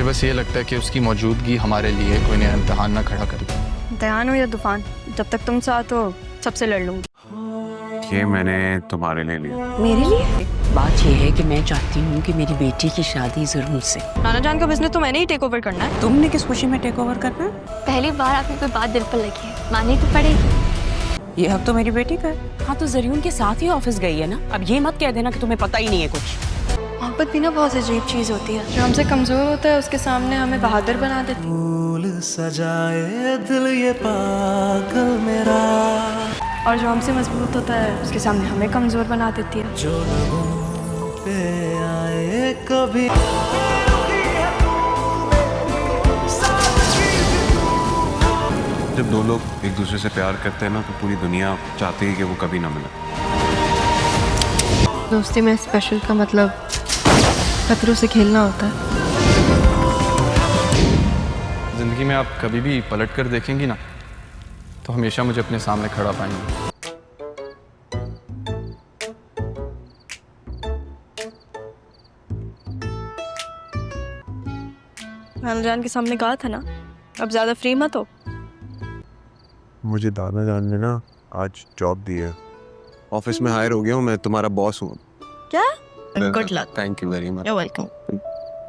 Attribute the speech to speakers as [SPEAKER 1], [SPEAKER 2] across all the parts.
[SPEAKER 1] بس یہ لگتا ہے کہ اس کی موجودگی ہمارے لیے کوئی نیا امتحان نہ کھڑا کر دے.
[SPEAKER 2] امتحان ہو یا طوفان، جب تک تم ساتھ ہو سب سے لڑ لوں گی.
[SPEAKER 3] یہ میں نے تمہارے لیے لیا.
[SPEAKER 2] میرے لیے؟
[SPEAKER 4] بات یہ ہے کہ میں چاہتی ہوں کہ میری بیٹی کی شادی ضرور سے.
[SPEAKER 2] نانا جان کا بزنس تو میں نے ہی ٹیک اوور کرنا ہے.
[SPEAKER 4] تم نے کس خوشی میں ٹیک اوور کرنا ہے؟
[SPEAKER 5] پہلی بار آپ کی کوئی بات دل پر لگی ہے، مانی تو پڑے گی.
[SPEAKER 4] یہ حق تو میری بیٹی کا ہے. ہاں تو زریون کے ساتھ ہی آفس گئی ہے نا. اب یہ مت کہہ دینا کہ تمہیں پتہ ہی نہیں ہے کچھ.
[SPEAKER 2] محبت بھی نا بہت عجیب چیز ہوتی ہے. جو ہم سے کمزور ہوتا ہے اس کے سامنے ہمیں بہادر بنا دیتی.
[SPEAKER 6] پھول سجائے دل یہ پاگل میرا،
[SPEAKER 2] اور جو ہم سے مضبوط ہوتا ہے اس کے سامنے ہمیں کمزور بنا دیتی ہے.
[SPEAKER 6] جو لبوں پہ آئے کبھی.
[SPEAKER 3] جب دو لوگ ایک دوسرے سے پیار کرتے ہیں نا تو پوری دنیا چاہتی ہے کہ وہ کبھی نہ ملے.
[SPEAKER 2] دوستی میں اسپیشل کا مطلب خطروں سے کھیلنا ہوتا ہے.
[SPEAKER 1] زندگی میں آپ کبھی بھی پلٹ کر دیکھیں گی نا تو ہمیشہ مجھے اپنے سامنے کھڑا پائیں گے.
[SPEAKER 2] نانا جان کے سامنے کہا تھا نا اب زیادہ فری مت ہو.
[SPEAKER 3] مجھے دادا جان نے نا آج جاب دی ہے. آفس میں ہائر ہو گیا ہوں، میں تمہارا باس ہوں.
[SPEAKER 2] کیا؟ Good luck.
[SPEAKER 3] Thank you very much.
[SPEAKER 2] You welcome.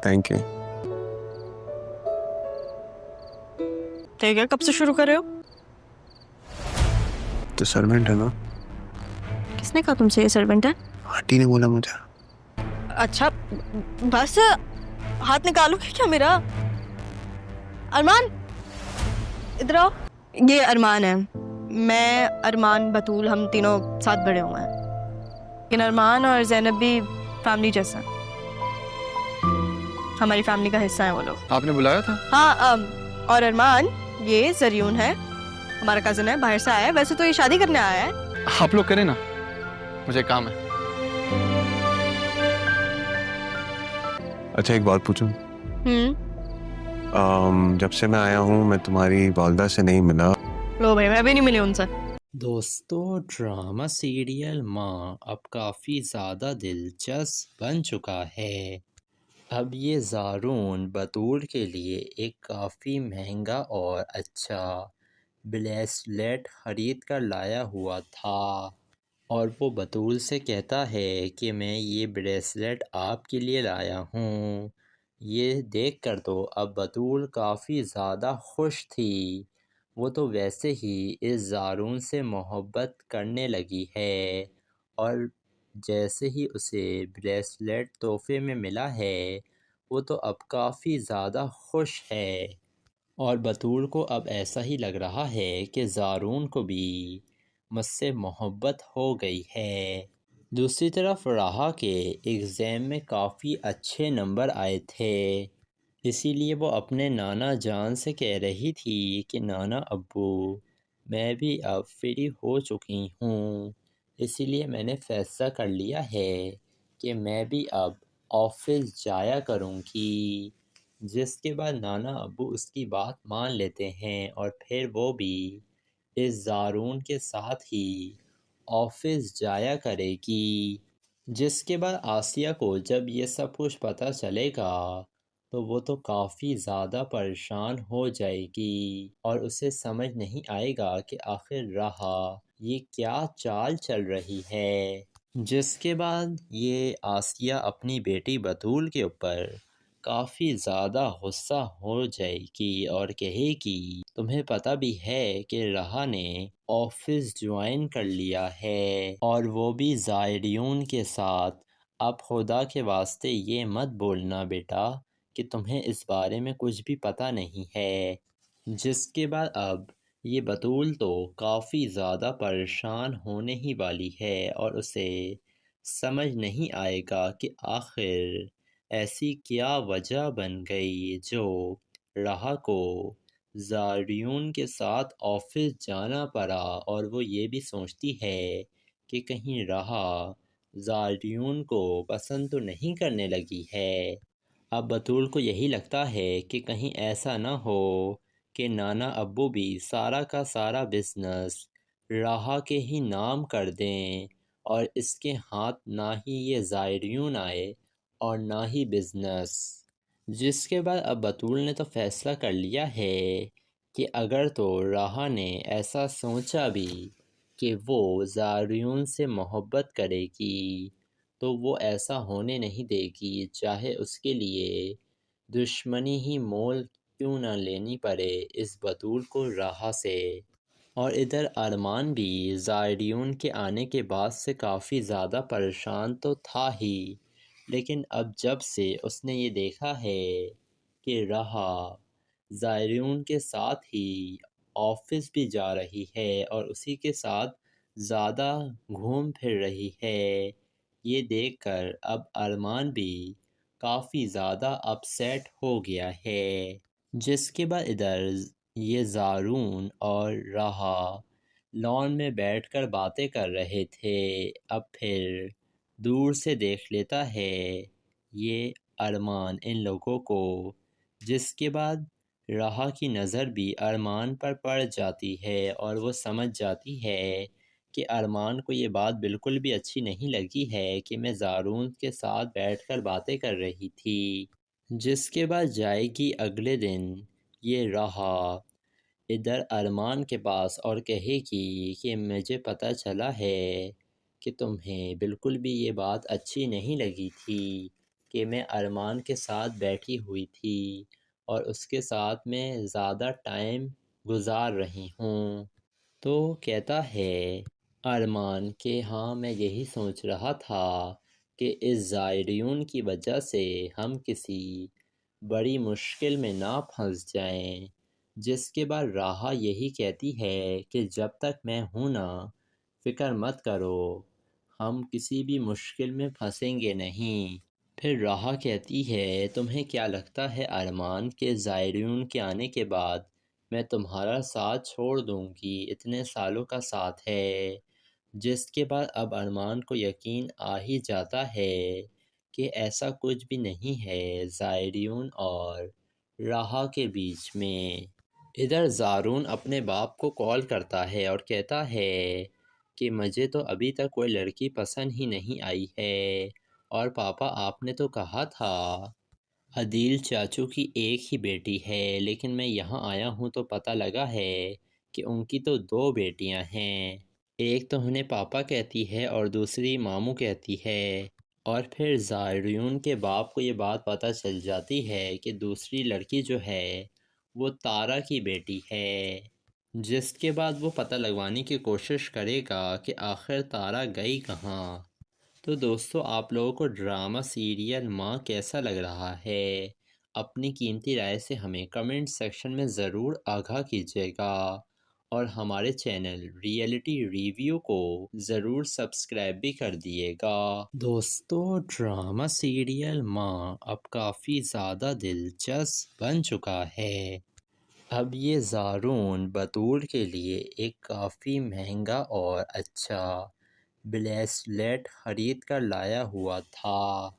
[SPEAKER 3] Thank you.
[SPEAKER 2] ٹھیک ہے، کب سے شروع کر رہے ہو؟
[SPEAKER 3] تو سروینٹ ہے نا.
[SPEAKER 2] کس نے کہا تم سے یہ سرونٹ ہے؟
[SPEAKER 3] آنٹی نے بولا مجھے.
[SPEAKER 2] اچھا بس ہاتھ نکالو گے کیا میرا؟ ارمان ادھر آؤ. یہ ارمان ہے، میں ارمان بطول ہم تینوں ساتھ بڑے ہوئے ہیں، لیکن ارمان اور زینب بھی فیملی جیسا ہیں. ہماری فیملی کا حصہ ہیں وہ لوگ.
[SPEAKER 1] آپ نے بلایا تھا؟
[SPEAKER 2] ہاں اور ارمان یہ زریون ہے، ہمارا کزن ہے، باہر سے آیا ہے. ویسے تو یہ شادی کرنے آیا ہے.
[SPEAKER 1] آپ لوگ کریں نا، مجھے کام ہے.
[SPEAKER 3] اچھا ایک بات پوچھوں؟ جب سے میں آیا ہوں میں تمہاری والدہ سے نہیں ملا.
[SPEAKER 2] لو بھائی میں بھی نہیں ملی ان سے.
[SPEAKER 7] دوستو ڈرامہ سیریل ماں اب کافی زیادہ دلچسپ بن چکا ہے. اب یہ زارون بطول کے لیے ایک کافی مہنگا اور اچھا بریسلیٹ خرید کر لایا ہوا تھا اور وہ بطول سے کہتا ہے کہ میں یہ بریسلیٹ آپ کے لیے لایا ہوں. یہ دیکھ کر تو اب بطول کافی زیادہ خوش تھی. وہ تو ویسے ہی اس زارون سے محبت کرنے لگی ہے اور جیسے ہی اسے بریسلیٹ تحفے میں ملا ہے وہ تو اب کافی زیادہ خوش ہے اور بطول کو اب ایسا ہی لگ رہا ہے کہ زارون کو بھی مجھ سے محبت ہو گئی ہے. دوسری طرف راہا کے ایگزام میں کافی اچھے نمبر آئے تھے، اسی لیے وہ اپنے نانا جان سے کہہ رہی تھی کہ نانا ابو میں بھی اب فری ہو چکی ہوں، اسی لیے میں نے فیصلہ کر لیا ہے کہ میں بھی اب آفس جایا کروں گی. جس کے بعد نانا ابو اس کی بات مان لیتے ہیں اور پھر وہ بھی اس زارون کے ساتھ ہی آفس جایا کرے گی. جس کے بعد آسیہ کو جب یہ سب کچھ پتہ چلے گا تو وہ تو کافی زیادہ پریشان ہو جائے گی اور اسے سمجھ نہیں آئے گا کہ آخر راہا یہ کیا چال چل رہی ہے. جس کے بعد یہ آسیہ اپنی بیٹی بطول کے اوپر کافی زیادہ غصہ ہو جائے گی اور کہے گی تمہیں پتہ بھی ہے کہ راہا نے آفس جوائن کر لیا ہے اور وہ بھی زائریون کے ساتھ. اب خدا کے واسطے یہ مت بولنا بیٹا کہ تمہیں اس بارے میں کچھ بھی پتہ نہیں ہے. جس کے بعد اب یہ بطول تو کافی زیادہ پریشان ہونے ہی والی ہے اور اسے سمجھ نہیں آئے گا کہ آخر ایسی کیا وجہ بن گئی جو راہا کو زاریون کے ساتھ آفس جانا پڑا اور وہ یہ بھی سوچتی ہے کہ کہیں راہا زاریون کو پسند تو نہیں کرنے لگی ہے. اب بطول کو یہی لگتا ہے کہ کہیں ایسا نہ ہو کہ نانا ابو بھی سارا کا سارا بزنس راہا کے ہی نام کر دیں اور اس کے ہاتھ نہ ہی یہ زائریون آئے اور نہ ہی بزنس. جس کے بعد اب بطول نے تو فیصلہ کر لیا ہے کہ اگر تو راہا نے ایسا سوچا بھی کہ وہ زارعون سے محبت کرے گی تو وہ ایسا ہونے نہیں دے گی، چاہے اس کے لیے دشمنی ہی مول کیوں نہ لینی پڑے اس بطول کو راہا سے۔ اور ادھر ارمان بھی زائرین کے آنے کے بعد سے کافی زیادہ پریشان تو تھا ہی، لیکن اب جب سے اس نے یہ دیکھا ہے کہ راہا زائرین کے ساتھ ہی آفس بھی جا رہی ہے اور اسی کے ساتھ زیادہ گھوم پھر رہی ہے، یہ دیکھ کر اب ارمان بھی کافی زیادہ اپسیٹ ہو گیا ہے۔ جس کے بعد ادھر یہ زارون اور راہا لان میں بیٹھ کر باتیں کر رہے تھے، اب پھر دور سے دیکھ لیتا ہے یہ ارمان ان لوگوں کو، جس کے بعد راہا کی نظر بھی ارمان پر پڑ جاتی ہے اور وہ سمجھ جاتی ہے کہ ارمان کو یہ بات بالکل بھی اچھی نہیں لگی ہے کہ میں زارون کے ساتھ بیٹھ کر باتیں کر رہی تھی۔ جس کے بعد جائے گی اگلے دن یہ راہا ادھر ارمان کے پاس اور کہے گی کہ مجھے پتہ چلا ہے کہ تمہیں بالکل بھی یہ بات اچھی نہیں لگی تھی کہ میں ارمان کے ساتھ بیٹھی ہوئی تھی اور اس کے ساتھ میں زیادہ ٹائم گزار رہی ہوں۔ تو کہتا ہے ارمان کہ ہاں میں یہی سوچ رہا تھا کہ اس زائرین کی وجہ سے ہم کسی بڑی مشکل میں نہ پھنس جائیں۔ جس کے بعد راہا یہی کہتی ہے کہ جب تک میں ہوں نا فکر مت کرو، ہم کسی بھی مشکل میں پھنسیں گے نہیں۔ پھر راہا کہتی ہے تمہیں کیا لگتا ہے ارمان کہ زائرین کے آنے کے بعد میں تمہارا ساتھ چھوڑ دوں گی؟ اتنے سالوں کا ساتھ ہے۔ جس کے بعد اب ارمان کو یقین آ ہی جاتا ہے کہ ایسا کچھ بھی نہیں ہے زائرین اور راہا کے بیچ میں۔ ادھر زارون اپنے باپ کو کال کرتا ہے اور کہتا ہے کہ مجھے تو ابھی تک کوئی لڑکی پسند ہی نہیں آئی ہے، اور پاپا آپ نے تو کہا تھا عدیل چاچو کی ایک ہی بیٹی ہے، لیکن میں یہاں آیا ہوں تو پتہ لگا ہے کہ ان کی تو 2 بیٹیاں ہیں، ایک تو انہیں پاپا کہتی ہے اور دوسری ماموں کہتی ہے۔ اور پھر زائرین کے باپ کو یہ بات پتہ چل جاتی ہے کہ دوسری لڑکی جو ہے وہ تارا کی بیٹی ہے، جس کے بعد وہ پتہ لگوانے کی کوشش کرے گا کہ آخر تارا گئی کہاں۔ تو دوستو آپ لوگوں کو ڈرامہ سیریل ماں کیسا لگ رہا ہے؟ اپنی قیمتی رائے سے ہمیں کمنٹ سیکشن میں ضرور آگاہ کیجیے گا، اور ہمارے چینل ریئلٹی ریویو کو ضرور سبسکرائب بھی کر دیے گا۔ دوستو ڈرامہ سیریل ماں اب کافی زیادہ دلچسپ بن چکا ہے۔ اب یہ زارون بطول کے لیے ایک کافی مہنگا اور اچھا بریسلیٹ خرید کر لایا ہوا تھا،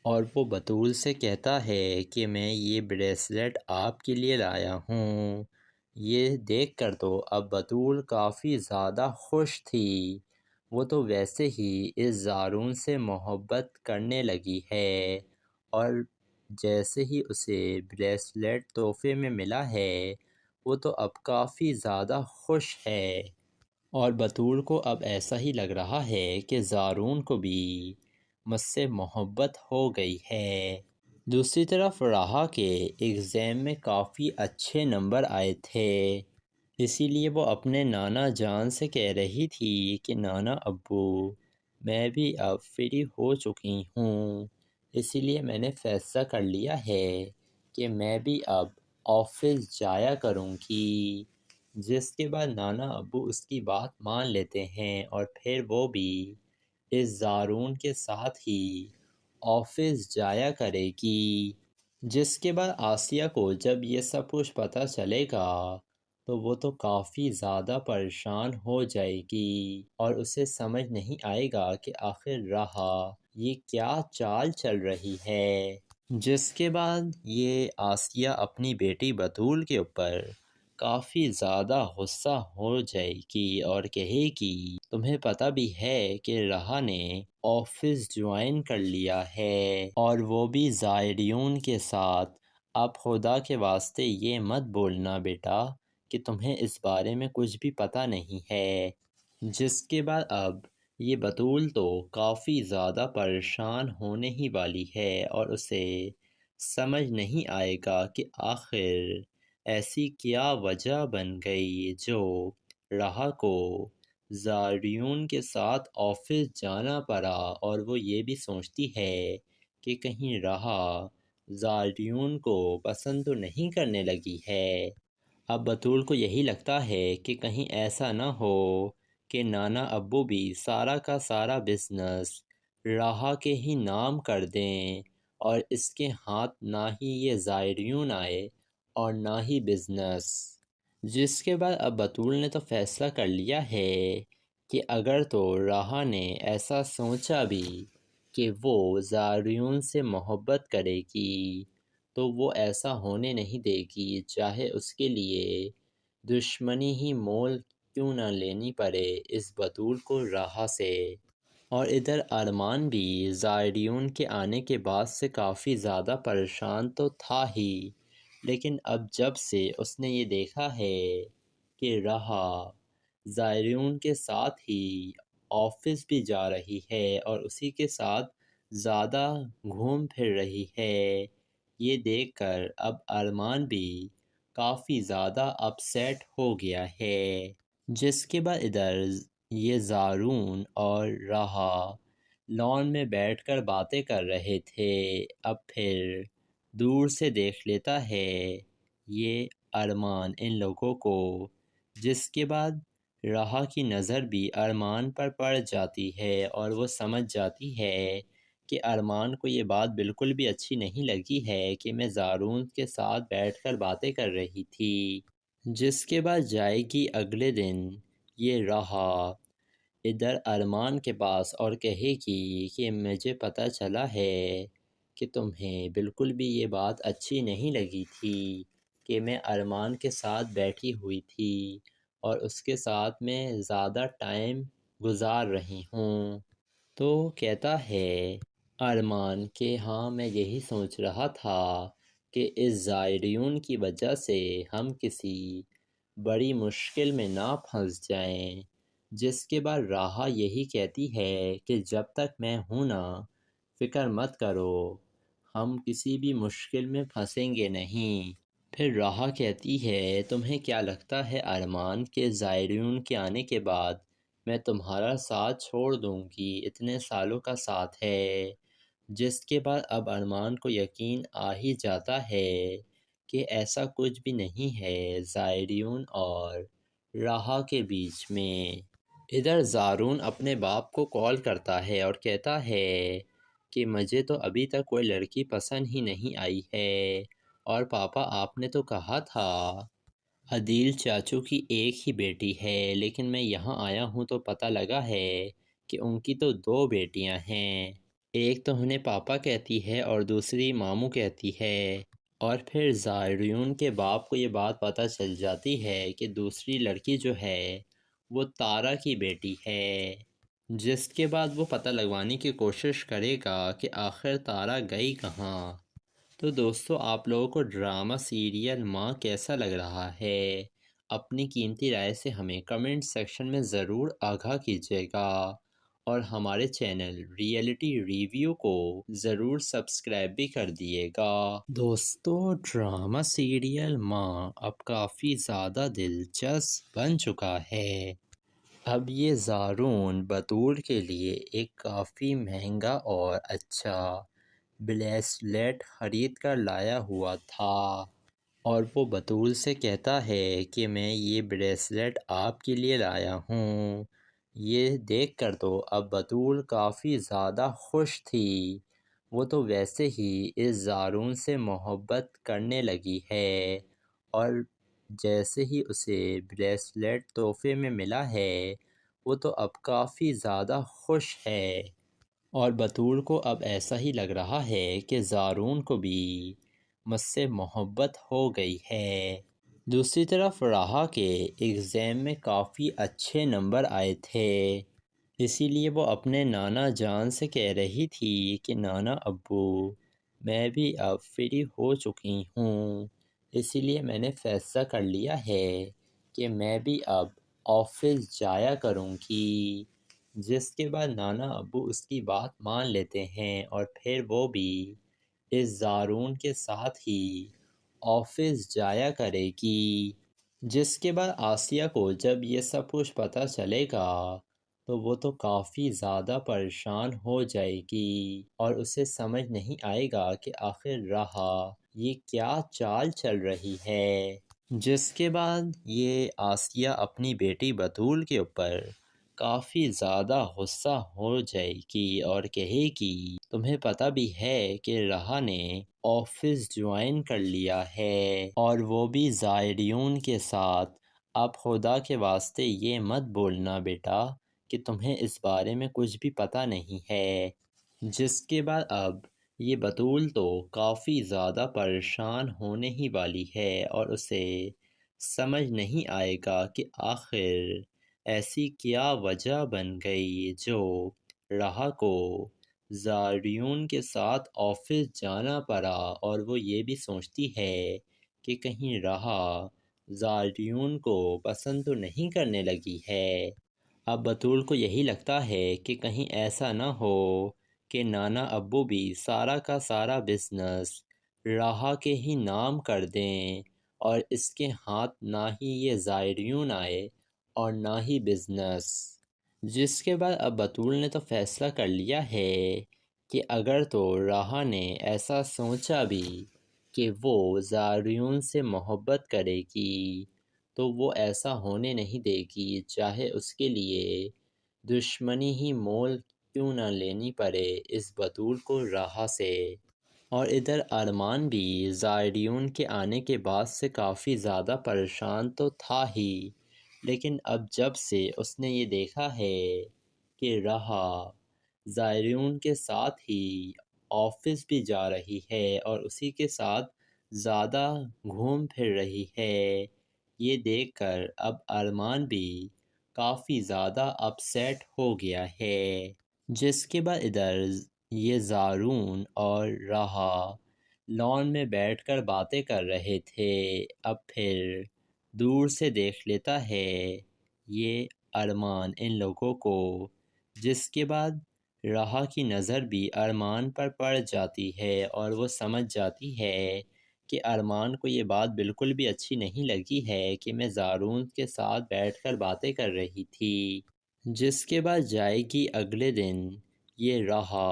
[SPEAKER 7] اور وہ بطول سے کہتا ہے کہ میں یہ بریسلیٹ آپ کے لیے لایا ہوں۔ یہ دیکھ کر تو اب بطول کافی زیادہ خوش تھی، وہ تو ویسے ہی اس زارون سے محبت کرنے لگی ہے، اور جیسے ہی اسے بریسلیٹ تحفے میں ملا ہے وہ تو اب کافی زیادہ خوش ہے، اور بطول کو اب ایسا ہی لگ رہا ہے کہ زارون کو بھی مجھ سے محبت ہو گئی ہے۔ دوسری طرف راہا کے ایگزام میں کافی اچھے نمبر آئے تھے، اسی لیے وہ اپنے نانا جان سے کہہ رہی تھی کہ نانا ابو میں بھی اب فری ہو چکی ہوں، اسی لیے میں نے فیصلہ کر لیا ہے کہ میں بھی اب آفس جایا کروں گی۔ جس کے بعد نانا ابو اس کی بات مان لیتے ہیں اور پھر وہ بھی اس زارون کے ساتھ ہی آفس جایا کرے گی۔ جس کے بعد آسیہ کو جب یہ سب کچھ پتہ چلے گا تو وہ تو کافی زیادہ پریشان ہو جائے گی، اور اسے سمجھ نہیں آئے گا کہ آخر راہا یہ کیا چال چل رہی ہے۔ جس کے بعد یہ آسیہ اپنی بیٹی بطول کے اوپر کافی زیادہ غصہ ہو جائے گی اور کہے گی تمہیں پتہ بھی ہے کہ رہا نے آفس جوائن کر لیا ہے اور وہ بھی زائرین کے ساتھ۔ اب خدا کے واسطے یہ مت بولنا بیٹا کہ تمہیں اس بارے میں کچھ بھی پتہ نہیں ہے۔ جس کے بعد اب یہ بطول تو کافی زیادہ پریشان ہونے ہی والی ہے اور اسے سمجھ نہیں آئے گا کہ آخر ایسی کیا وجہ بن گئی جو رہا کو زائرین کے ساتھ آفس جانا پڑا، اور وہ یہ بھی سوچتی ہے کہ کہیں رہا زائرین کو پسند تو نہیں کرنے لگی ہے۔ اب بطول کو یہی لگتا ہے کہ کہیں ایسا نہ ہو کہ نانا ابو بھی سارا کا سارا بزنس راہا کے ہی نام کر دیں اور اس کے ہاتھ نہ ہی یہ زائرین آئے اور نہ ہی بزنس۔ جس کے بعد اب بطول نے تو فیصلہ کر لیا ہے کہ اگر تو راہا نے ایسا سوچا بھی کہ وہ زائرین سے محبت کرے گی تو وہ ایسا ہونے نہیں دے گی، چاہے اس کے لیے دشمنی ہی مول کیوں نہ لینی پڑے اس بطول کو راہا سے۔ اور ادھر ارمان بھی زائرین کے آنے کے بعد سے کافی زیادہ پریشان تو تھا ہی، لیکن اب جب سے اس نے یہ دیکھا ہے کہ راہا زائرین کے ساتھ ہی آفس بھی جا رہی ہے اور اسی کے ساتھ زیادہ گھوم پھر رہی ہے، یہ دیکھ کر اب ارمان بھی کافی زیادہ اپسیٹ ہو گیا ہے۔ جس کے بعد ادھر یہ زارون اور راہا لان میں بیٹھ کر باتیں کر رہے تھے، اب پھر دور سے دیکھ لیتا ہے یہ ارمان ان لوگوں کو، جس کے بعد راہا کی نظر بھی ارمان پر پڑ جاتی ہے اور وہ سمجھ جاتی ہے کہ ارمان کو یہ بات بالکل بھی اچھی نہیں لگی ہے کہ میں زارون کے ساتھ بیٹھ کر باتیں کر رہی تھی۔ جس کے بعد جائے گی اگلے دن یہ راہا ادھر ارمان کے پاس اور کہے گی کہ مجھے پتہ چلا ہے کہ تمہیں بالکل بھی یہ بات اچھی نہیں لگی تھی کہ میں ارمان کے ساتھ بیٹھی ہوئی تھی اور اس کے ساتھ میں زیادہ ٹائم گزار رہی ہوں۔ تو کہتا ہے ارمان کہ ہاں میں یہی سوچ رہا تھا کہ اس زائرین کی وجہ سے ہم کسی بڑی مشکل میں نہ پھنس جائیں۔ جس کے بعد راہا یہی کہتی ہے کہ جب تک میں ہوں نا فکر مت کرو، ہم کسی بھی مشکل میں پھنسیں گے نہیں۔ پھر راہا کہتی ہے تمہیں کیا لگتا ہے ارمان کہ زائرین کے آنے کے بعد میں تمہارا ساتھ چھوڑ دوں گی؟ اتنے سالوں کا ساتھ ہے۔ جس کے بعد اب ارمان کو یقین آ ہی جاتا ہے کہ ایسا کچھ بھی نہیں ہے زائرین اور راہا کے بیچ میں۔ ادھر زارون اپنے باپ کو کال کرتا ہے اور کہتا ہے کہ مجھے تو ابھی تک کوئی لڑکی پسند ہی نہیں آئی ہے، اور پاپا آپ نے تو کہا تھا عدیل چاچو کی ایک ہی بیٹی ہے، لیکن میں یہاں آیا ہوں تو پتہ لگا ہے کہ ان کی تو 2 بیٹیاں ہیں، ایک تو انہیں پاپا کہتی ہے اور دوسری ماموں کہتی ہے۔ اور پھر زائرین کے باپ کو یہ بات پتہ چل جاتی ہے کہ دوسری لڑکی جو ہے وہ تارا کی بیٹی ہے۔ جس کے بعد وہ پتہ لگوانے کی کوشش کرے گا کہ آخر تارا گئی کہاں۔ تو دوستو آپ لوگوں کو ڈرامہ سیریل ماں کیسا لگ رہا ہے؟ اپنی قیمتی رائے سے ہمیں کمنٹ سیکشن میں ضرور آگاہ کیجیے گا، اور ہمارے چینل ریئلٹی ریویو کو ضرور سبسکرائب بھی کر دیے گا۔ دوستو ڈرامہ سیریل ماں اب کافی زیادہ دلچسپ بن چکا ہے۔ اب یہ زارون بطول کے لیے ایک کافی مہنگا اور اچھا بریسلیٹ خرید کر لایا ہوا تھا، اور وہ بطول سے کہتا ہے کہ میں یہ بریسلیٹ آپ کے لیے لایا ہوں۔ یہ دیکھ کر تو اب بطول کافی زیادہ خوش تھی، وہ تو ویسے ہی اس زارون سے محبت کرنے لگی ہے، اور جیسے ہی اسے بریسلیٹ تحفے میں ملا ہے وہ تو اب کافی زیادہ خوش ہے، اور بطول کو اب ایسا ہی لگ رہا ہے کہ زارون کو بھی مجھ سے محبت ہو گئی ہے۔ دوسری طرف راہا کے ایگزام میں کافی اچھے نمبر آئے تھے، اسی لیے وہ اپنے نانا جان سے کہہ رہی تھی کہ نانا ابو میں بھی اب فری ہو چکی ہوں، اسی لیے میں نے فیصلہ کر لیا ہے کہ میں بھی اب آفس جایا کروں گی، جس کے بعد نانا ابو اس کی بات مان لیتے ہیں اور پھر وہ بھی اس زارون کے ساتھ ہی آفس جایا کرے گی۔ جس کے بعد آسیہ کو جب یہ سب کچھ پتہ چلے گا تو وہ تو کافی زیادہ پریشان ہو جائے گی اور اسے سمجھ نہیں آئے گا کہ آخر راہا یہ کیا چال چل رہی ہے۔ جس کے بعد یہ آسیہ اپنی بیٹی بطول کے اوپر کافی زیادہ غصہ ہو جائے گی اور کہے گی تمہیں پتہ بھی ہے کہ راہا نے آفس جوائن کر لیا ہے اور وہ بھی زائریون کے ساتھ، اب خدا کے واسطے یہ مت بولنا بیٹا کہ تمہیں اس بارے میں کچھ بھی پتہ نہیں ہے۔ جس کے بعد اب یہ بطول تو کافی زیادہ پریشان ہونے ہی والی ہے اور اسے سمجھ نہیں آئے گا کہ آخر ایسی کیا وجہ بن گئی جو راہا کو زاریون کے ساتھ آفس جانا پڑا، اور وہ یہ بھی سوچتی ہے کہ کہیں راہا زاریون کو پسند تو نہیں کرنے لگی ہے۔ اب بطول کو یہی لگتا ہے کہ کہیں ایسا نہ ہو کہ نانا ابو بھی سارا کا سارا بزنس راہا کے ہی نام کر دیں اور اس کے ہاتھ نہ ہی یہ زائریون آئے اور نہ ہی بزنس۔ جس کے بعد اب بطول نے تو فیصلہ کر لیا ہے کہ اگر تو راہا نے ایسا سوچا بھی کہ وہ زاریون سے محبت کرے گی تو وہ ایسا ہونے نہیں دے گی، چاہے اس کے لیے دشمنی ہی مول کیوں نہ لینی پڑے اس بطول کو راہا سے۔ اور ادھر ارمان بھی زائریون کے آنے کے بعد سے کافی زیادہ پریشان تو تھا ہی، لیکن اب جب سے اس نے یہ دیکھا ہے کہ راہا زائریون کے ساتھ ہی آفس بھی جا رہی ہے اور اسی کے ساتھ زیادہ گھوم پھر رہی ہے، یہ دیکھ کر اب ارمان بھی کافی زیادہ اپسیٹ ہو گیا ہے۔ جس کے بعد ادھر یہ زارون اور راہا لان میں بیٹھ کر باتیں کر رہے تھے، اب پھر دور سے دیکھ لیتا ہے یہ ارمان ان لوگوں کو، جس کے بعد راہا کی نظر بھی ارمان پر پڑ جاتی ہے اور وہ سمجھ جاتی ہے کہ ارمان کو یہ بات بالکل بھی اچھی نہیں لگی ہے کہ میں زارون کے ساتھ بیٹھ کر باتیں کر رہی تھی۔ جس کے بعد جائے گی اگلے دن یہ راہا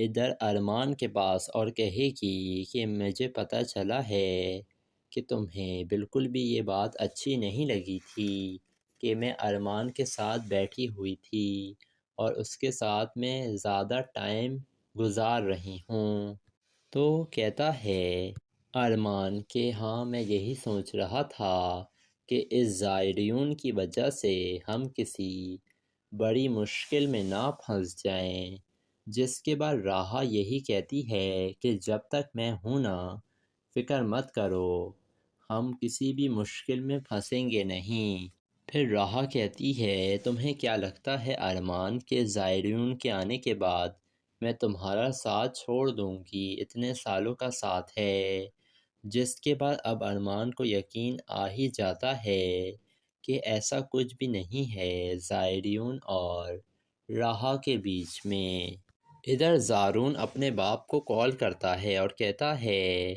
[SPEAKER 7] ادھر ارمان کے پاس اور کہے گی کہ مجھے پتہ چلا ہے کہ تمہیں بالکل بھی یہ بات اچھی نہیں لگی تھی کہ میں ارمان کے ساتھ بیٹھی ہوئی تھی اور اس کے ساتھ میں زیادہ ٹائم گزار رہی ہوں۔ تو کہتا ہے ارمان کہ ہاں میں یہی سوچ رہا تھا کہ اس زائریون کی وجہ سے ہم کسی بڑی مشکل میں نہ پھنس جائیں۔ جس کے بعد راہا یہی کہتی ہے کہ جب تک میں ہوں نا فکر مت کرو، ہم کسی بھی مشکل میں پھنسیں گے نہیں۔ پھر راہا کہتی ہے تمہیں کیا لگتا ہے ارمان کہ زائریون کے آنے کے بعد میں تمہارا ساتھ چھوڑ دوں گی؟ اتنے سالوں کا ساتھ ہے۔ جس کے بعد اب ارمان کو یقین آ ہی جاتا ہے کہ ایسا کچھ بھی نہیں ہے زائریون اور راہا کے بیچ میں۔ ادھر زارون اپنے باپ کو کال کرتا ہے اور کہتا ہے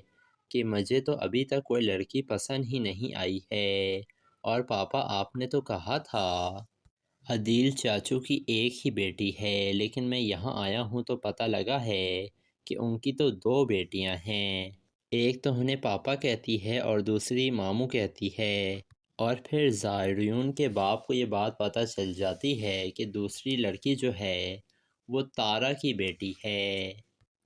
[SPEAKER 7] کہ مجھے تو ابھی تک کوئی لڑکی پسند ہی نہیں آئی ہے، اور پاپا آپ نے تو کہا تھا عدیل چاچو کی ایک ہی بیٹی ہے، لیکن میں یہاں آیا ہوں تو پتہ لگا ہے کہ ان کی تو 2 بیٹیاں ہیں، ایک تو انہیں پاپا کہتی ہے اور دوسری ماموں کہتی ہے۔ اور پھر زائریون کے باپ کو یہ بات پتہ چل جاتی ہے کہ دوسری لڑکی جو ہے وہ تارا کی بیٹی ہے،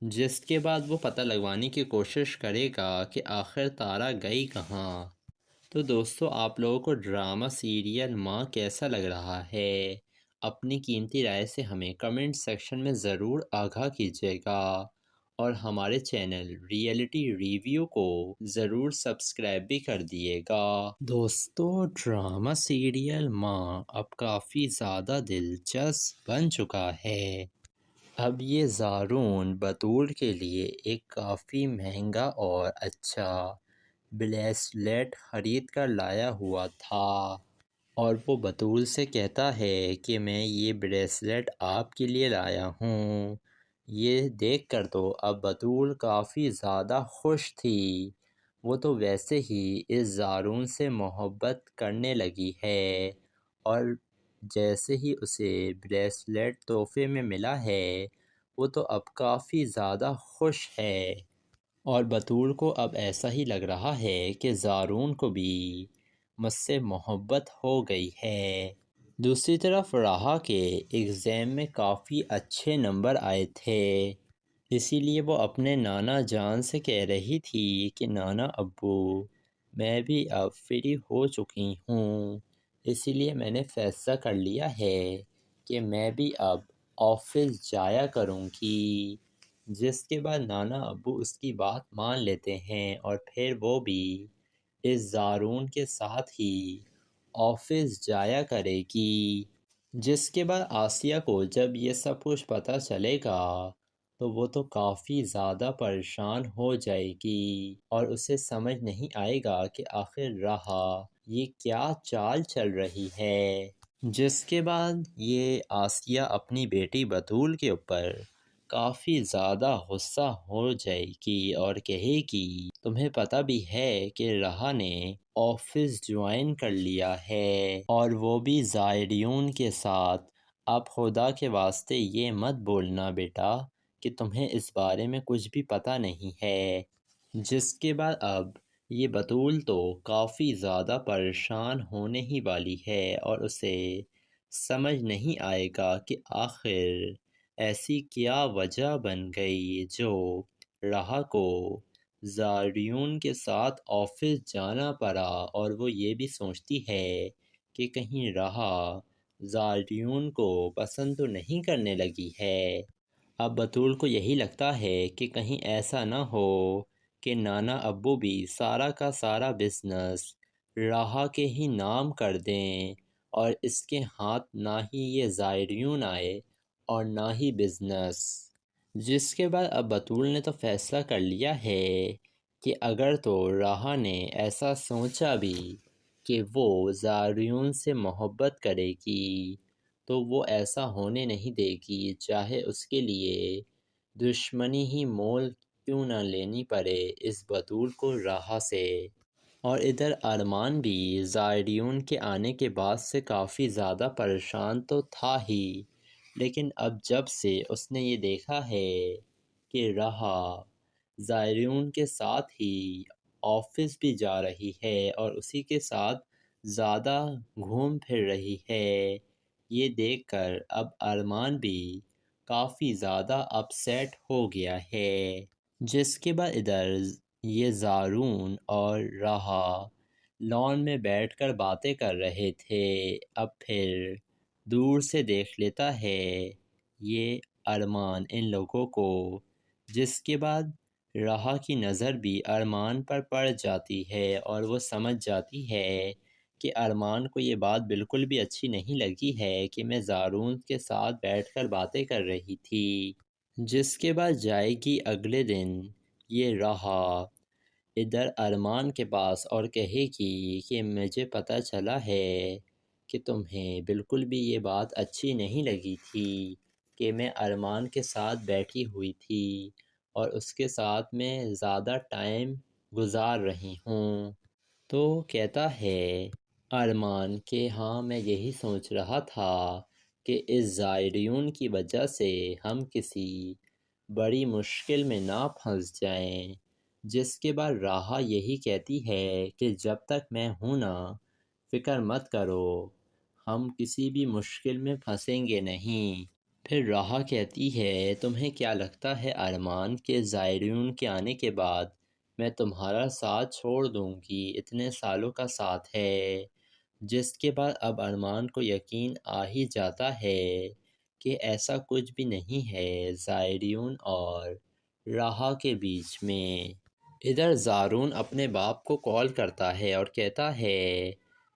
[SPEAKER 7] جس کے بعد وہ پتہ لگوانے کی کوشش کرے گا کہ آخر تارا گئی کہاں۔ تو دوستو آپ لوگوں کو ڈرامہ سیریل ماں کیسا لگ رہا ہے؟ اپنی قیمتی رائے سے ہمیں کمنٹ سیکشن میں ضرور آگاہ کیجیے گا، اور ہمارے چینل ریئلٹی ریویو کو ضرور سبسکرائب بھی کر دیے گا۔ دوستو، ڈرامہ سیریل ماں اب کافی زیادہ دلچسپ بن چکا ہے۔ اب یہ زارون بطول کے لیے ایک کافی مہنگا اور اچھا بریسلیٹ خرید کر لایا ہوا تھا، اور وہ بطول سے کہتا ہے کہ میں یہ بریسلیٹ آپ کے لیے لایا ہوں۔ یہ دیکھ کر تو اب بطول کافی زیادہ خوش تھی۔ وہ تو ویسے ہی اس زارون سے محبت کرنے لگی ہے، اور جیسے ہی اسے بریسلیٹ تحفے میں ملا ہے وہ تو اب کافی زیادہ خوش ہے، اور بطول کو اب ایسا ہی لگ رہا ہے کہ زارون کو بھی مجھ سے محبت ہو گئی ہے۔ دوسری طرف راہا کے ایگزام میں کافی اچھے نمبر آئے تھے، اسی لیے وہ اپنے نانا جان سے کہہ رہی تھی کہ نانا ابو، میں بھی اب فری ہو چکی ہوں، اسی لیے میں نے فیصلہ کر لیا ہے کہ میں بھی اب آفس جایا کروں گی۔ جس کے بعد نانا ابو اس کی بات مان لیتے ہیں، اور پھر وہ بھی اس زارون کے ساتھ ہی آفس جایا کرے گی۔ جس کے بعد آسیہ کو جب یہ سب کچھ پتہ چلے گا تو وہ تو کافی زیادہ پریشان ہو جائے گی، اور اسے سمجھ نہیں آئے گا کہ آخر راہا یہ کیا چال چل رہی ہے۔ جس کے بعد یہ آسیہ اپنی بیٹی بطول کے اوپر کافی زیادہ غصہ ہو جائے گی اور کہے گی تمہیں پتہ بھی ہے کہ راہا نے آفس جوائن کر لیا ہے، اور وہ بھی زائریون کے ساتھ۔ اب خدا کے واسطے یہ مت بولنا بیٹا کہ تمہیں اس بارے میں کچھ بھی پتہ نہیں ہے۔ جس کے بعد اب یہ بطول تو کافی زیادہ پریشان ہونے ہی والی ہے، اور اسے سمجھ نہیں آئے گا کہ آخر ایسی کیا وجہ بن گئی جو راہا کو زائریون کے ساتھ آفس جانا پڑا، اور وہ یہ بھی سوچتی ہے کہ کہیں راہا زائریون کو پسند تو نہیں کرنے لگی ہے۔ اب بطول کو یہی لگتا ہے کہ کہیں ایسا نہ ہو کہ نانا ابو بھی سارا کا سارا بزنس راہا کے ہی نام کر دیں، اور اس کے ہاتھ نہ ہی یہ زائریون آئے اور نہ ہی بزنس۔ جس کے بعد اب بطول نے تو فیصلہ کر لیا ہے کہ اگر تو راہا نے ایسا سوچا بھی کہ وہ زائریون سے محبت کرے گی تو وہ ایسا ہونے نہیں دے گی، چاہے اس کے لیے دشمنی ہی مول کیوں نہ لینی پڑے اس بطول کو راہا سے۔ اور ادھر ارمان بھی زائریون کے آنے کے بعد سے کافی زیادہ پریشان تو تھا ہی، لیکن اب جب سے اس نے یہ دیکھا ہے کہ راہا زائریون کے ساتھ ہی آفس بھی جا رہی ہے اور اسی کے ساتھ زیادہ گھوم پھر رہی ہے، یہ دیکھ کر اب ارمان بھی کافی زیادہ اپسیٹ ہو گیا ہے۔ جس کے بعد ادھر یہ زارون اور راہا لان میں بیٹھ کر باتیں کر رہے تھے، اب پھر دور سے دیکھ لیتا ہے یہ ارمان ان لوگوں کو، جس کے بعد راہا کی نظر بھی ارمان پر پڑ جاتی ہے، اور وہ سمجھ جاتی ہے کہ ارمان کو یہ بات بالکل بھی اچھی نہیں لگی ہے کہ میں زارون کے ساتھ بیٹھ کر باتیں کر رہی تھی۔ جس کے بعد جائے گی اگلے دن یہ راہا ادھر ارمان کے پاس اور کہے گی کہ مجھے پتہ چلا ہے کہ تمہیں بالکل بھی یہ بات اچھی نہیں لگی تھی کہ میں ارمان کے ساتھ بیٹھی ہوئی تھی اور اس کے ساتھ میں زیادہ ٹائم گزار رہی ہوں۔ تو کہتا ہے ارمان کہ ہاں میں یہی سوچ رہا تھا کہ اس زائریون کی وجہ سے ہم کسی بڑی مشکل میں نہ پھنس جائیں۔ جس کے بعد راہا یہی کہتی ہے کہ جب تک میں ہوں نا فکر مت کرو، ہم کسی بھی مشکل میں پھنسیں گے نہیں۔ پھر راہا کہتی ہے تمہیں کیا لگتا ہے ارمان کہ زائریون کے آنے کے بعد میں تمہارا ساتھ چھوڑ دوں گی؟ اتنے سالوں کا ساتھ ہے۔ جس کے بعد اب ارمان کو یقین آ ہی جاتا ہے کہ ایسا کچھ بھی نہیں ہے، زائریون اور راہا کے بیچ میں۔ ادھر زارون اپنے باپ کو کال کرتا ہے اور کہتا ہے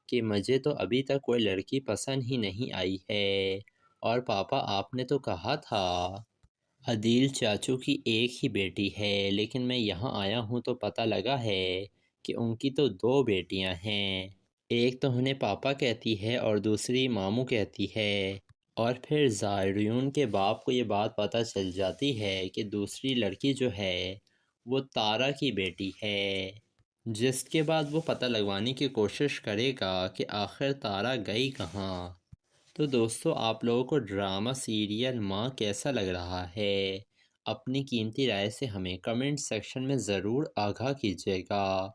[SPEAKER 7] کہ مجھے تو ابھی تک کوئی لڑکی پسند ہی نہیں آئی ہے، اور پاپا آپ نے تو کہا تھا عدیل چاچو کی ایک ہی بیٹی ہے، لیکن میں یہاں آیا ہوں تو پتہ لگا ہے کہ ان کی تو 2 بیٹیاں ہیں، ایک تو انہیں پاپا کہتی ہے اور دوسری ماموں کہتی ہے۔ اور پھر زائریون کے باپ کو یہ بات پتہ چل جاتی ہے کہ دوسری لڑکی جو ہے وہ تارا کی بیٹی ہے، جس کے بعد وہ پتہ لگوانے کی کوشش کرے گا کہ آخر تارا گئی کہاں۔ تو دوستو، آپ لوگوں کو ڈرامہ سیریل ماں کیسا لگ رہا ہے؟ اپنی قیمتی رائے سے ہمیں کمنٹ سیکشن میں ضرور آگاہ کیجیے گا،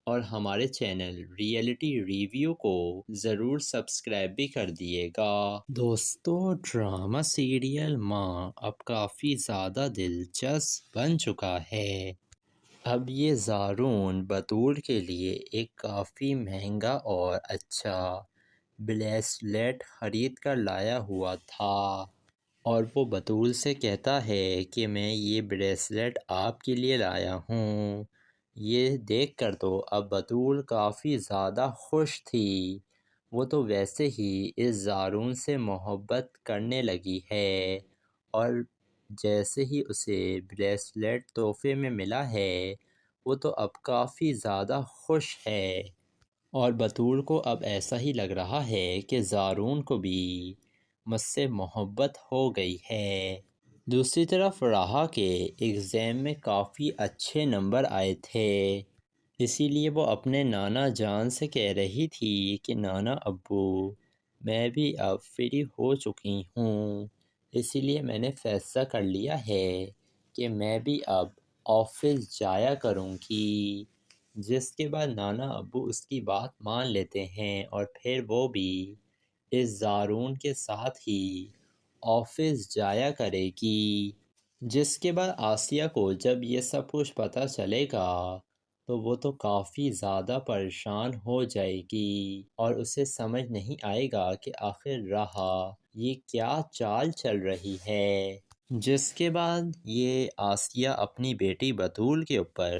[SPEAKER 7] اور ہمارے چینل ریئلٹی ریویو کو ضرور سبسکرائب بھی کر دیے گا۔ دوستو، ڈرامہ سیریل ماں اب کافی زیادہ دلچسپ بن چکا ہے۔ اب یہ زارون بطول کے لیے ایک کافی مہنگا اور اچھا بریسلیٹ خرید کر لایا ہوا تھا، اور وہ بطول سے کہتا ہے کہ میں یہ بریسلیٹ آپ کے لیے لایا ہوں۔ یہ دیکھ کر تو اب بطول کافی زیادہ خوش تھی، وہ تو ویسے ہی اس زارون سے محبت کرنے لگی ہے، اور جیسے ہی اسے بریسلیٹ تحفے میں ملا ہے وہ تو اب کافی زیادہ خوش ہے، اور بطول کو اب ایسا ہی لگ رہا ہے کہ زارون کو بھی مجھ سے محبت ہو گئی ہے۔ دوسری طرف راہا کے ایگزام میں کافی اچھے نمبر آئے تھے، اسی لیے وہ اپنے نانا جان سے کہہ رہی تھی کہ نانا ابو، میں بھی اب فری ہو چکی ہوں، اسی لیے میں نے فیصلہ کر لیا ہے کہ میں بھی اب آفس جایا کروں گی، جس کے بعد نانا ابو اس کی بات مان لیتے ہیں، اور پھر وہ بھی اس زارون کے ساتھ ہی آفس جایا کرے گی۔ جس کے بعد آسیہ کو جب یہ سب کچھ پتہ چلے گا تو وہ تو کافی زیادہ پریشان ہو جائے گی، اور اسے سمجھ نہیں آئے گا کہ آخر راہا یہ کیا چال چل رہی ہے۔ جس کے بعد یہ آسیہ اپنی بیٹی بطول کے اوپر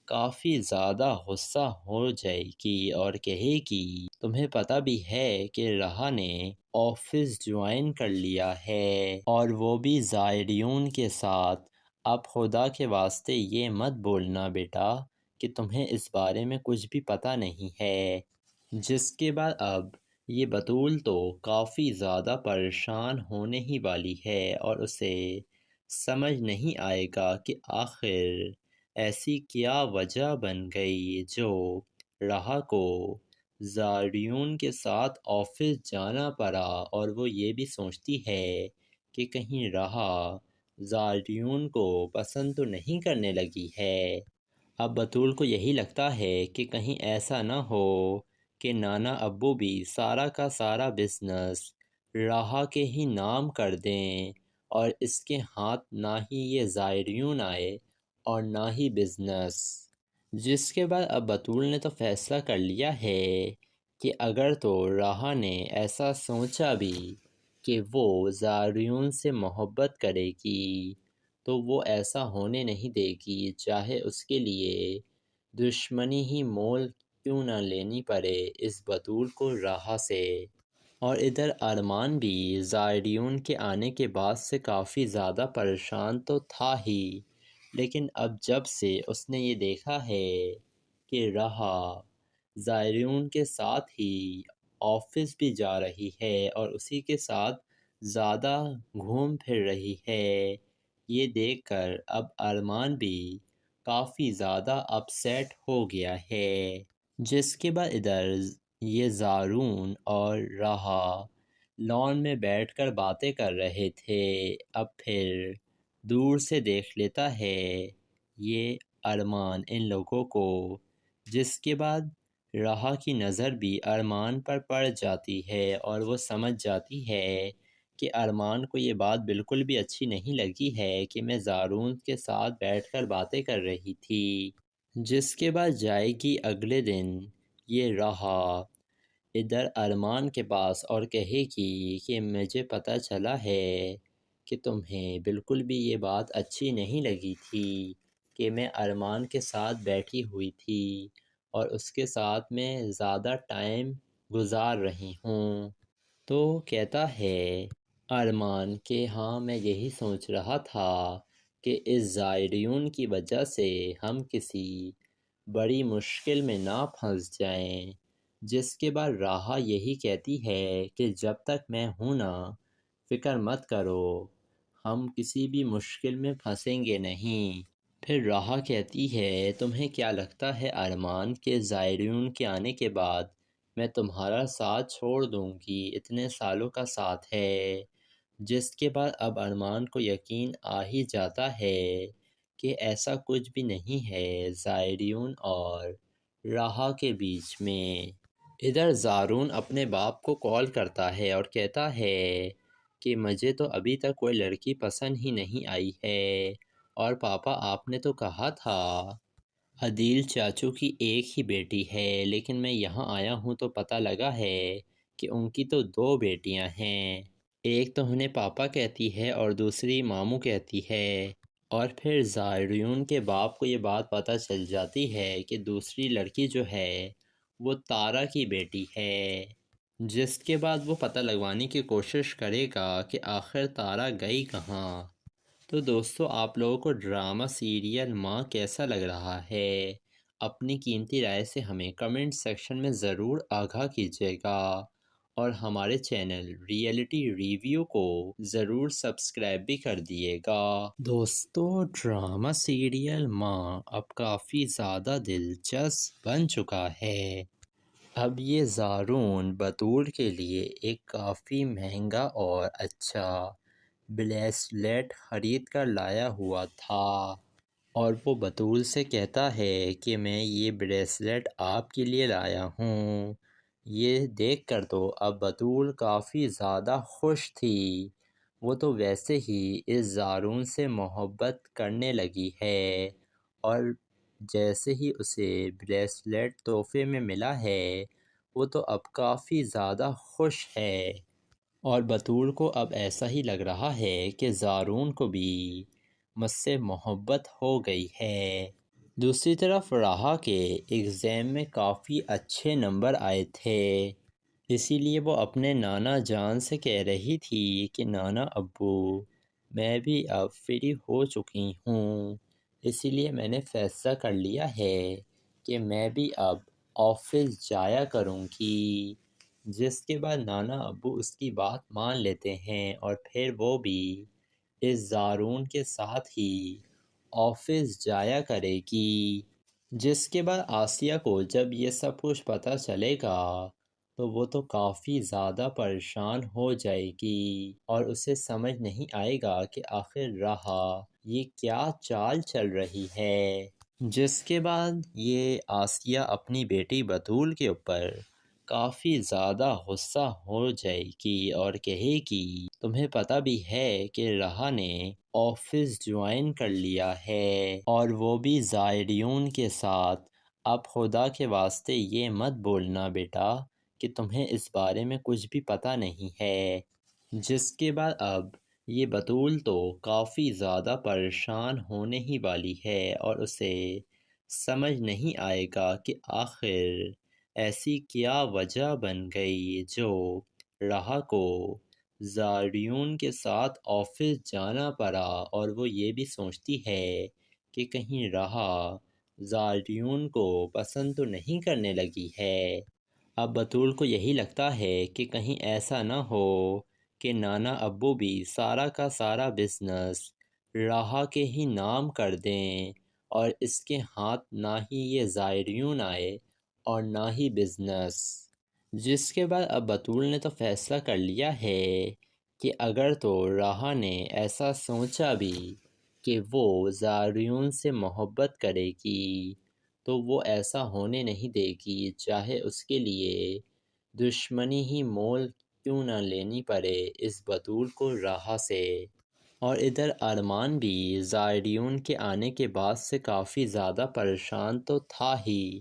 [SPEAKER 7] کافی زیادہ غصہ ہو جائے گی اور کہے گی تمہیں پتہ بھی ہے کہ راہا نے آفس جوائن کر لیا ہے، اور وہ بھی زائریون کے ساتھ۔ اب خدا کے واسطے یہ مت بولنا بیٹا کہ تمہیں اس بارے میں کچھ بھی پتہ نہیں ہے۔ جس کے بعد اب یہ بطول تو کافی زیادہ پریشان ہونے ہی والی ہے، اور اسے سمجھ نہیں آئے گا کہ آخر ایسی کیا وجہ بن گئی جو راہا کو زائریون کے ساتھ آفس جانا پڑا، اور وہ یہ بھی سوچتی ہے کہ کہیں راہا زائریون کو پسند تو نہیں کرنے لگی ہے۔ اب بطول کو یہی لگتا ہے کہ کہیں ایسا نہ ہو کہ نانا ابو بھی سارا کا سارا بزنس راہا کے ہی نام کر دیں، اور اس کے ہاتھ نہ ہی یہ زائریون آئے اور نہ ہی بزنس۔ جس کے بعد اب بطول نے تو فیصلہ کر لیا ہے کہ اگر تو راہا نے ایسا سوچا بھی کہ وہ زائریون سے محبت کرے گی تو وہ ایسا ہونے نہیں دے گی، چاہے اس کے لیے دشمنی ہی مول کیوں نہ لینی پڑے اس بطول کو راہا سے۔ اور ادھر ارمان بھی زائریون کے آنے کے بعد سے کافی زیادہ پریشان تو تھا ہی، لیکن اب جب سے اس نے یہ دیکھا ہے کہ راہا زائریون کے ساتھ ہی آفس بھی جا رہی ہے اور اسی کے ساتھ زیادہ گھوم پھر رہی ہے، یہ دیکھ کر اب ارمان بھی کافی زیادہ اپسیٹ ہو گیا ہے۔ جس کے بعد ادھر یہ زارون اور راہا لان میں بیٹھ کر باتیں کر رہے تھے، اب پھر دور سے دیکھ لیتا ہے یہ ارمان ان لوگوں کو، جس کے بعد راہا کی نظر بھی ارمان پر پڑ جاتی ہے، اور وہ سمجھ جاتی ہے کہ ارمان کو یہ بات بالکل بھی اچھی نہیں لگی ہے کہ میں زارون کے ساتھ بیٹھ کر باتیں کر رہی تھی۔ جس کے بعد جائے گی اگلے دن یہ راہا ادھر ارمان کے پاس اور کہے گی کہ مجھے پتہ چلا ہے کہ تمہیں بالکل بھی یہ بات اچھی نہیں لگی تھی کہ میں ارمان کے ساتھ بیٹھی ہوئی تھی اور اس کے ساتھ میں زیادہ ٹائم گزار رہی ہوں۔ تو کہتا ہے ارمان کہ ہاں میں یہی سوچ رہا تھا کہ اس زائرین کی وجہ سے ہم کسی بڑی مشکل میں نہ پھنس جائیں، جس کے بعد راحہ یہی کہتی ہے کہ جب تک میں ہوں نا فکر مت کرو، ہم کسی بھی مشکل میں پھنسیں گے نہیں۔ پھر راحہ کہتی ہے تمہیں کیا لگتا ہے ارمان کہ زائرین کے آنے کے بعد میں تمہارا ساتھ چھوڑ دوں گی؟ اتنے سالوں کا ساتھ ہے۔ جس کے بعد اب ارمان کو یقین آ ہی جاتا ہے کہ ایسا کچھ بھی نہیں ہے زائرین اور راحہ کے بیچ میں۔ ادھر زارون اپنے باپ کو کال کرتا ہے اور کہتا ہے کہ مجھے تو ابھی تک کوئی لڑکی پسند ہی نہیں آئی ہے، اور پاپا آپ نے تو کہا تھا عدیل چاچو کی ایک ہی بیٹی ہے، لیکن میں یہاں آیا ہوں تو پتہ لگا ہے کہ ان کی تو 2 بیٹیاں ہیں، ایک تو انہیں پاپا کہتی ہے اور دوسری ماموں کہتی ہے۔ اور پھر زائرین کے باپ کو یہ بات پتہ چل جاتی ہے کہ دوسری لڑکی جو ہے وہ تارا کی بیٹی ہے، جس کے بعد وہ پتہ لگوانے کی کوشش کرے گا کہ آخر تارا گئی کہاں۔ تو دوستو آپ لوگوں کو ڈرامہ سیریل ماں کیسا لگ رہا ہے؟ اپنی قیمتی رائے سے ہمیں کمنٹ سیکشن میں ضرور آگاہ کیجیے گا، اور ہمارے چینل ریئلٹی ریویو کو ضرور سبسکرائب بھی کر دیے گا۔ دوستو ڈرامہ سیریل ماں اب کافی زیادہ دلچسپ بن چکا ہے۔ اب یہ زارون بطول کے لیے ایک کافی مہنگا اور اچھا بریسلیٹ خرید کر لایا ہوا تھا، اور وہ بطول سے کہتا ہے کہ میں یہ بریسلیٹ آپ کے لیے لایا ہوں۔ یہ دیکھ کر تو اب بطول کافی زیادہ خوش تھی، وہ تو ویسے ہی اس زارون سے محبت کرنے لگی ہے، اور جیسے ہی اسے بریسلیٹ تحفے میں ملا ہے وہ تو اب کافی زیادہ خوش ہے، اور بطول کو اب ایسا ہی لگ رہا ہے کہ زارون کو بھی مجھ سے محبت ہو گئی ہے۔ دوسری طرف راحہ کے ایگزام میں کافی اچھے نمبر آئے تھے، اسی لیے وہ اپنے نانا جان سے کہہ رہی تھی کہ نانا ابو میں بھی اب فری ہو چکی ہوں، اسی لیے میں نے فیصلہ کر لیا ہے کہ میں بھی اب آفس جایا کروں گی۔ جس کے بعد نانا ابو اس کی بات مان لیتے ہیں، اور پھر وہ بھی اس زارون کے ساتھ ہی آفس جایا کرے گی۔ جس کے بعد آسیہ کو جب یہ سب کچھ پتہ چلے گا تو وہ تو کافی زیادہ پریشان ہو جائے گی، اور اسے سمجھ نہیں آئے گا کہ آخر راحہ یہ کیا چال چل رہی ہے۔ جس کے بعد یہ آسیہ اپنی بیٹی بطول کے اوپر کافی زیادہ غصہ ہو جائے گی اور کہے گی تمہیں پتہ بھی ہے کہ راحہ نے آفس جوائن کر لیا ہے، اور وہ بھی زائرین کے ساتھ۔ اب خدا کے واسطے یہ مت بولنا بیٹا کہ تمہیں اس بارے میں کچھ بھی پتہ نہیں ہے۔ جس کے بعد اب یہ بطول تو کافی زیادہ پریشان ہونے ہی والی ہے، اور اسے سمجھ نہیں آئے گا کہ آخر ایسی کیا وجہ بن گئی جو راحہ کو زائرین کے ساتھ آفس جانا پڑا، اور وہ یہ بھی سوچتی ہے کہ کہیں راحہ زائرین کو پسند تو نہیں کرنے لگی ہے۔ اب بطول کو یہی لگتا ہے کہ کہیں ایسا نہ ہو کہ نانا ابو بھی سارا کا سارا بزنس راحہ کے ہی نام کر دیں، اور اس کے ہاتھ نہ ہی یہ زائرین آئے اور نہ ہی بزنس۔ جس کے بعد اب بطول نے تو فیصلہ کر لیا ہے کہ اگر تو راحہ نے ایسا سوچا بھی کہ وہ زائرین سے محبت کرے گی تو وہ ایسا ہونے نہیں دے گی، چاہے اس کے لیے دشمنی ہی مول کیوں نہ لینی پڑے اس بطول کو راحہ سے۔ اور ادھر ارمان بھی زائرین کے آنے کے بعد سے کافی زیادہ پریشان تو تھا ہی،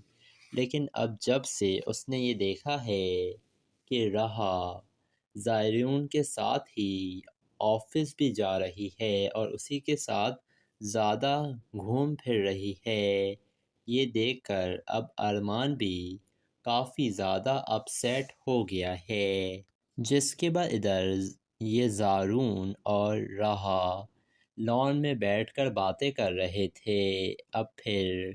[SPEAKER 7] لیکن اب جب سے اس نے یہ دیکھا ہے کہ راحہ زائرین کے ساتھ ہی آفس بھی جا رہی ہے اور اسی کے ساتھ زیادہ گھوم پھر رہی ہے۔ یہ دیکھ کر اب ارمان بھی کافی زیادہ اپسیٹ ہو گیا ہے، جس کے بعد ادھر یہ زارون اور راہا لان میں بیٹھ کر باتیں کر رہے تھے۔ اب پھر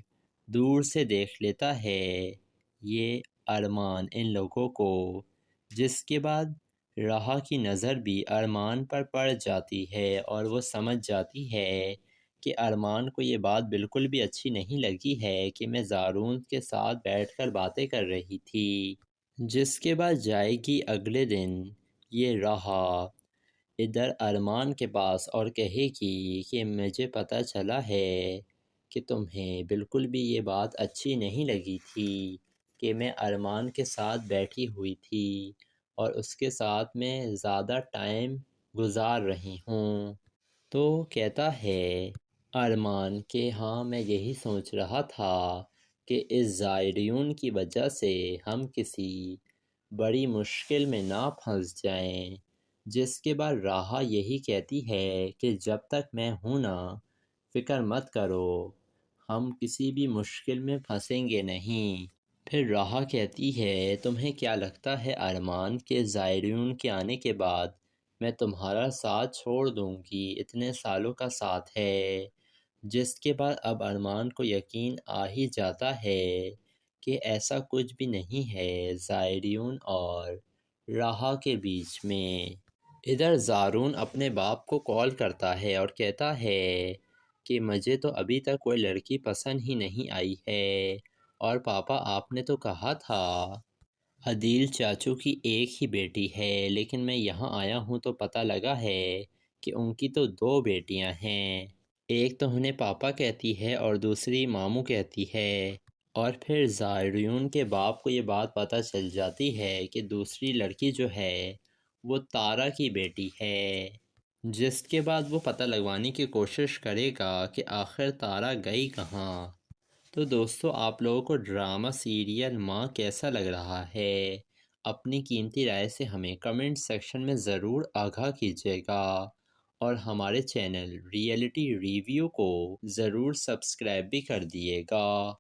[SPEAKER 7] دور سے دیکھ لیتا ہے یہ ارمان ان لوگوں کو، جس کے بعد راہا کی نظر بھی ارمان پر پڑ جاتی ہے اور وہ سمجھ جاتی ہے کہ ارمان کو یہ بات بالکل بھی اچھی نہیں لگی ہے کہ میں زارون کے ساتھ بیٹھ کر باتیں کر رہی تھی۔ جس کے بعد جائے گی اگلے دن یہ راہا ادھر ارمان کے پاس اور کہے گی کہ مجھے پتہ چلا ہے کہ تمہیں بالکل بھی یہ بات اچھی نہیں لگی تھی کہ میں ارمان کے ساتھ بیٹھی ہوئی تھی اور اس کے ساتھ میں زیادہ ٹائم گزار رہی ہوں۔ تو کہتا ہے ارمان کہ ہاں میں یہی سوچ رہا تھا کہ اس زائرین کی وجہ سے ہم کسی بڑی مشکل میں نہ پھنس جائیں۔ جس کے بعد راہا یہی کہتی ہے کہ جب تک میں ہوں نا، فکر مت کرو، ہم کسی بھی مشکل میں پھنسیں گے نہیں۔ پھر راہا کہتی ہے تمہیں کیا لگتا ہے ارمان کہ زائرین کے آنے کے بعد میں تمہارا ساتھ چھوڑ دوں گی؟ اتنے سالوں کا ساتھ ہے۔ جس کے بعد اب ارمان کو یقین آ ہی جاتا ہے کہ ایسا کچھ بھی نہیں ہے زائرین اور راہا کے بیچ میں۔ ادھر زارون اپنے باپ کو کال کرتا ہے اور کہتا ہے کہ مجھے تو ابھی تک کوئی لڑکی پسند ہی نہیں آئی ہے، اور پاپا آپ نے تو کہا تھا عدیل چاچو کی ایک ہی بیٹی ہے، لیکن میں یہاں آیا ہوں تو پتہ لگا ہے کہ ان کی تو 2 بیٹیاں ہیں، ایک تو انہیں پاپا کہتی ہے اور دوسری ماموں کہتی ہے۔ اور پھر زائرین کے باپ کو یہ بات پتہ چل جاتی ہے کہ دوسری لڑکی جو ہے وہ تارا کی بیٹی ہے، جس کے بعد وہ پتہ لگوانے کی کوشش کرے گا کہ آخر تارا گئی کہاں۔ تو دوستو آپ لوگوں کو ڈرامہ سیریل ماں کیسا لگ رہا ہے؟ اپنی قیمتی رائے سے ہمیں کمنٹ سیکشن میں ضرور آگاہ کیجیے گا، اور ہمارے چینل ریئلٹی ریویو کو ضرور سبسکرائب بھی کر دیے گا۔